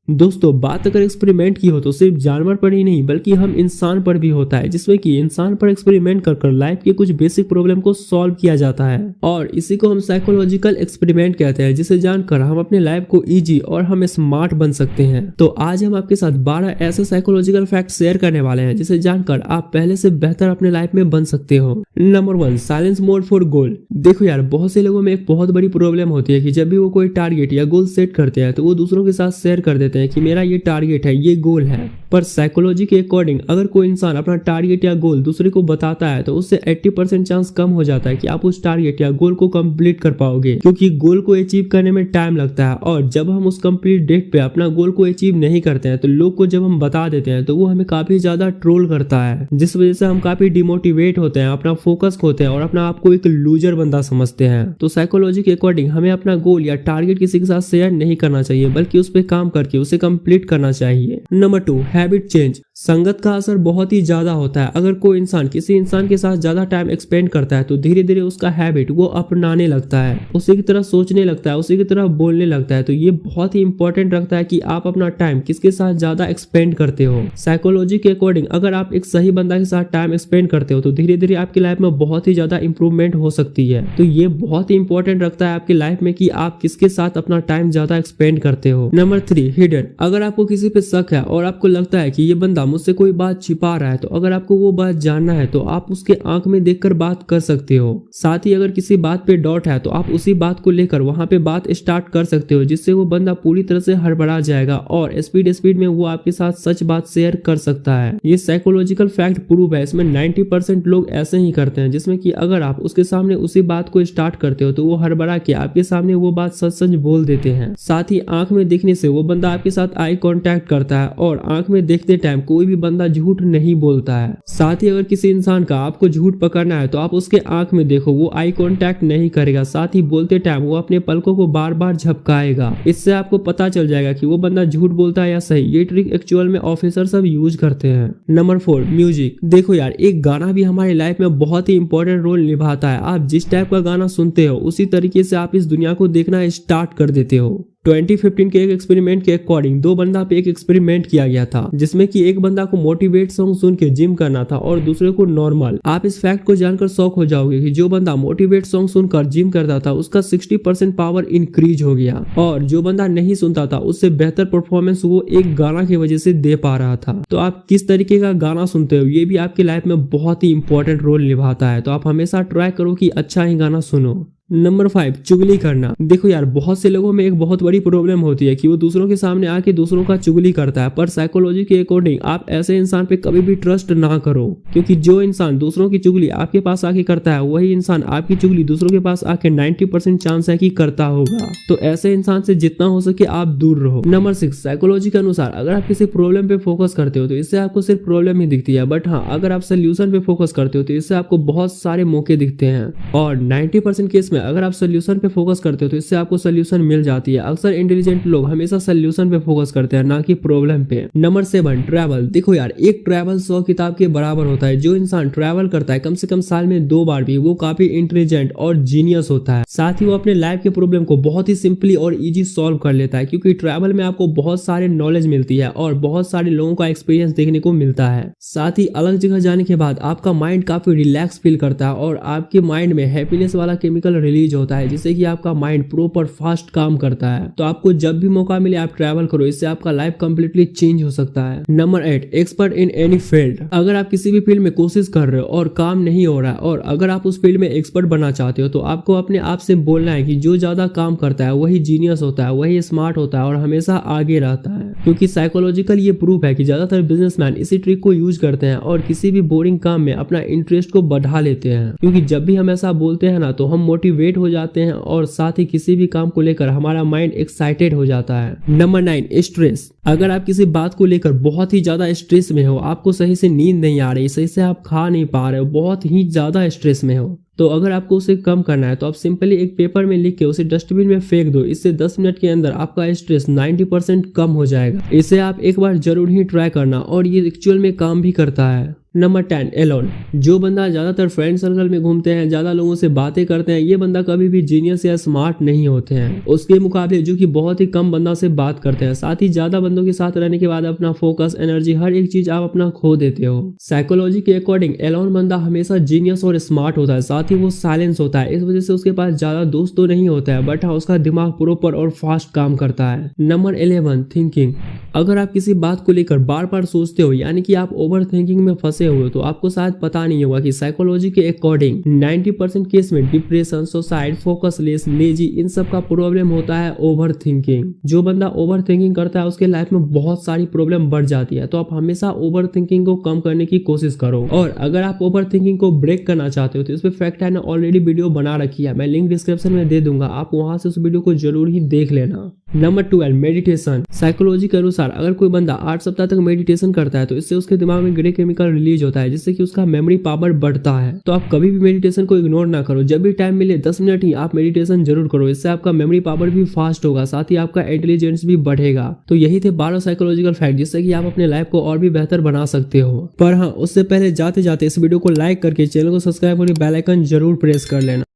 दोस्तों बात अगर एक्सपेरिमेंट की हो तो सिर्फ जानवर पर ही नहीं बल्कि हम इंसान पर भी होता है, जिसमें कि इंसान पर एक्सपेरिमेंट कर लाइफ के कुछ बेसिक प्रॉब्लम को सॉल्व किया जाता है और इसी को हम साइकोलॉजिकल एक्सपेरिमेंट कहते हैं, जिसे जानकर हम अपने लाइफ को इजी और हम स्मार्ट बन सकते हैं। तो आज हम आपके साथ 12 ऐसे साइकोलॉजिकल फैक्ट शेयर करने वाले हैं जिसे जानकर आप पहले से बेहतर अपने लाइफ में बन सकते हो। नंबर 1, साइलेंस मोड फॉर गोल। देखो यार, बहुत से लोगों में एक बहुत बड़ी प्रॉब्लम होती है कि जब भी वो कोई टारगेट या गोल सेट करते हैं तो वो दूसरों के साथ शेयर कर देते हैं कि मेरा ये टारगेट है, ये गोल है। पर साइकोलॉजी के अकॉर्डिंग अगर कोई इंसान अपना टारगेट या गोल दूसरे को बताता है तो उससे 80% चांस कम हो जाता है कि आप उस टारगेट या गोल को कंप्लीट कर पाओगे, क्योंकि गोल को अचीव करने में टाइम लगता है। और जब हम उस कंप्लीट डेट पे अपना गोल को अचीव नहीं करते हैं तो लोग को जब हम बता देते हैं तो वो हमें काफी ज्यादा ट्रोल करता है, जिस वजह से हम काफी डिमोटिवेट होते हैं, अपना फोकस खोते हैं और अपना आपको एक लूजर बंदा समझते हैं। तो साइकोलॉजी के अकॉर्डिंग हमें अपना गोल या टारगेट किसी के साथ शेयर नहीं करना चाहिए, बल्कि उस पर काम करके उसे कंप्लीट करना चाहिए। Number 2, habit change. संगत का असर बहुत ही ज्यादा होता है। अगर कोई इंसान किसी इंसान के साथ ज्यादा टाइम एक्सपेंड करता है तो धीरे धीरे उसका हैबिट वो अपनाने लगता है, उसी की तरह सोचने लगता है, उसी की तरह बोलने लगता है। तो ये बहुत ही इंपॉर्टेंट रखता है कि आप अपना टाइम किसके साथ ज्यादा एक्सपेंड करते हो। साइकोलॉजी के अकॉर्डिंग अगर आप एक सही बंदा के साथ टाइम एक्सपेंड करते हो तो धीरे धीरे आपकी लाइफ में बहुत ही ज्यादा इंप्रूवमेंट हो सकती है। तो ये बहुत ही इंपॉर्टेंट रखता है आपकी लाइफ में कि आप किसके साथ अपना टाइम ज्यादा एक्सपेंड करते हो। Number 3, hidden. अगर आपको किसी पे शक है और आपको लगता है कि ये बंदा मुझसे कोई बात छिपा रहा है, तो अगर आपको वो बात जानना है तो आप उसके आंख में देखकर बात कर सकते हो। साथ ही अगर किसी बात पे डाउट है तो आप उसी बात को लेकर वहां पे बात स्टार्ट कर सकते हो, जिससे वो बंदा पूरी तरह से हड़बड़ा जाएगा और स्पीड में वो आपके साथ सच बात शेयर कर सकता है। ये साइकोलॉजिकल फैक्ट प्रूफ है। इसमें 90% लोग ऐसे ही करते हैं, जिसमें कि अगर आप उसके सामने उसी बात को स्टार्ट करते हो तो वो हड़बड़ा के आपके सामने वो बात सच बोल देते हैं। साथ ही आंख में देखने से वो बंदा आपके साथ आई कांटेक्ट करता है और आंख में देखते टाइम कोई भी बंदा झूठ नहीं बोलता है। साथ ही अगर किसी इंसान का आपको झूठ पकड़ना है तो आप उसके आंख में देखो, वो आई कांटेक्ट नहीं करेगा। साथ ही बोलते टाइम वो अपने पलकों को बार बार झपकाएगा। इससे आपको पता चल जाएगा कि वो बंदा झूठ बोलता है या सही। ये ट्रिक एक्चुअल में ऑफिसर सब यूज करते हैं। Number 4, music. देखो यार, एक गाना भी हमारी लाइफ में बहुत ही इंपॉर्टेंट रोल निभाता है। आप जिस टाइप का गाना सुनते हो उसी तरीके से आप इस दुनिया को देखना स्टार्ट कर देते हो। 2015 के एक एक्सपेरिमेंट के अकॉर्डिंग 2 बंदा पे एक एक्सपेरिमेंट किया गया था, जिसमें कि एक बंदा को मोटिवेट सॉन्ग सुन के जिम करना था और दूसरे को नॉर्मल। आप इस फैक्ट को जानकर शॉक हो जाओगे कि जो बंदा मोटिवेट सॉन्ग सुनकर जिम करता था उसका 60% पावर इंक्रीज हो गया और जो बंदा नहीं सुनता था उससे बेहतर परफॉर्मेंस वो एक गाना की वजह से दे पा रहा था। तो आप किस तरीके का गाना सुनते हो ये भी आपकी लाइफ में बहुत ही इंपॉर्टेंट रोल निभाता है। तो आप हमेशा ट्राई करो कि अच्छा ही गाना सुनो। नंबर 5, चुगली करना। देखो यार, बहुत से लोगों में एक बहुत बड़ी प्रॉब्लम होती है कि वो दूसरों के सामने आके दूसरों का चुगली करता है। पर साइकोलॉजी के अकॉर्डिंग आप ऐसे इंसान पे कभी भी ट्रस्ट ना करो, क्योंकि जो इंसान दूसरों की चुगली आपके पास आके करता है वही इंसान आपकी चुगली दूसरों के पास आके 90% चांस है कि करता होगा। तो ऐसे इंसान से जितना हो सके आप दूर रहो। नंबर 6, साइकोलॉजी के अनुसार अगर आप किसी प्रॉब्लम पे फोकस करते हो तो इससे आपको सिर्फ प्रॉब्लम ही दिखती है, बट हाँ अगर आप सोल्यूशन पे फोकस करते हो तो इससे आपको बहुत सारे मौके दिखते हैं। और 90% केस अगर आप सोल्यूशन पे फोकस करते हो तो इससे आपको सोल्यूशन मिल जाती है। अक्सर इंटेलिजेंट लोग हमेशा सोल्यूशन पे फोकस करते हैं, ना कि प्रॉब्लम पे। Number 7, travel. देखो यार, एक ट्रैवल 100 किताब के बराबर होता है। जो इंसान ट्रैवल करता है कम से कम साल में 2 बार भी, वो काफी इंटेलिजेंट और जीनियस होता है। साथ ही वो अपने लाइफ के प्रॉब्लम को बहुत ही सिंपली और इजी सॉल्व कर लेता है, क्योंकि ट्रैवल में आपको बहुत सारे नॉलेज मिलती है और बहुत सारे लोगों का एक्सपीरियंस देखने को मिलता है। साथ ही अलग जगह जाने के बाद आपका माइंड काफी रिलैक्स फील करता है और आपके माइंड में हैप्पीनेस वाला केमिकल रिलीज होता है, जिससे कि आपका माइंड प्रॉपर फास्ट काम करता है। तो आपको जब भी मौका मिले आप ट्रैवल करो, इससे आपका लाइफ कंप्लीटली चेंज हो सकता है। Number 8, expert in any field. अगर आप किसी भी फील्ड में कोशिश कर रहे हो और काम नहीं हो रहा है और अगर आप उस फील्ड में एक्सपर्ट बनना चाहते हो तो आपको अपने आप से बोलना है कि जो ज्यादा काम करता है वही जीनियस होता है, वही स्मार्ट होता है और हमेशा आगे रहता है। क्योंकि साइकोलॉजिकल ये प्रूफ है कि ज्यादातर बिजनेसमैन इसी ट्रिक को यूज करते हैं और किसी भी बोरिंग काम में अपना इंटरेस्ट को बढ़ा लेते हैं। क्योंकि जब भी हम ऐसा बोलते हैं ना तो हम मोटिवेट हो जाते हैं और साथ ही किसी भी काम को लेकर हमारा माइंड एक्साइटेड हो जाता है। Number 9, stress. अगर आप किसी बात को लेकर बहुत ही ज्यादा स्ट्रेस में हो, आपको सही से नींद नहीं आ रही, सही से आप खा नहीं पा रहे हो, बहुत ही ज्यादा स्ट्रेस में हो, तो अगर आपको उसे कम करना है तो आप सिंपली एक पेपर में लिख के उसे डस्टबिन में फेंक दो। इससे 10 मिनट के अंदर आपका स्ट्रेस 90% कम हो जाएगा। इसे आप एक बार जरूर ही ट्राई करना और ये एक्चुअल में काम भी करता है। Number 10 alone. जो बंदा ज्यादातर फ्रेंड सर्कल में घूमते हैं, ज्यादा लोगों से बातें करते हैं, ये बंदा कभी भी जीनियस या स्मार्ट नहीं होते हैं। उसके मुकाबले जो कि बहुत ही कम बंदा से बात करते हैं, साथ ही ज्यादा बंदों के साथ रहने के बाद अपना फोकस, एनर्जी, हर एक चीज आप अपना खो देते हो। साइकोलॉजी के अकॉर्डिंग एलोन बंदा हमेशा जीनियस और स्मार्ट होता है, साथ ही वो साइलेंस होता है। इस वजह से उसके पास ज्यादा दोस्त तो नहीं होता है, बट हाँ उसका दिमाग प्रॉपर और फास्ट काम करता है। Number 11 thinking. अगर आप किसी बात को लेकर बार बार सोचते हो, यानी कि आप ओवर थिंकिंग में फंसे हुए हो, तो आपको शायद पता नहीं होगा कि साइकोलॉजी के अकॉर्डिंग 90% केस में डिप्रेशन, सुसाइड, फोकसलेस, लेजी, इन सब का प्रॉब्लम होता है ओवर थिंकिंग। जो बंदा ओवर थिंकिंग करता है उसके लाइफ में बहुत सारी प्रॉब्लम बढ़ जाती है। तो आप हमेशा ओवर थिंकिंग को कम करने की कोशिश करो। और अगर आप ओवर थिंकिंग को ब्रेक करना चाहते हो तो इस पे फैक्ट है ना ऑलरेडी वीडियो बना रखी है, मैं लिंक डिस्क्रिप्शन में दे दूंगा, आप वहां से उस वीडियो को जरूर ही देख लेना। Number 12 meditation. साइकोलॉजी के अनुसार अगर कोई बंदा 8 सप्ताह तक मेडिटेशन करता है तो इससे उसके दिमाग में ग्रे केमिकल रिलीज होता है, जिससे कि उसका मेमोरी पावर बढ़ता है। तो आप कभी भी मेडिटेशन को इग्नोर ना करो, जब भी टाइम मिले 10 मिनट ही आप मेडिटेशन जरूर करो। इससे आपका मेमोरी पावर भी फास्ट होगा, साथ ही आपका इंटेलिजेंस भी बढ़ेगा। तो यही थे 12 साइकोलॉजिकल फैक्ट जिससे कि आप अपने लाइफ को और भी बेहतर बना सकते हो। पर हाँ, उससे पहले जाते जाते इस वीडियो को लाइक करके चैनल को सब्सक्राइब और बेल आइकन जरूर प्रेस कर लेना।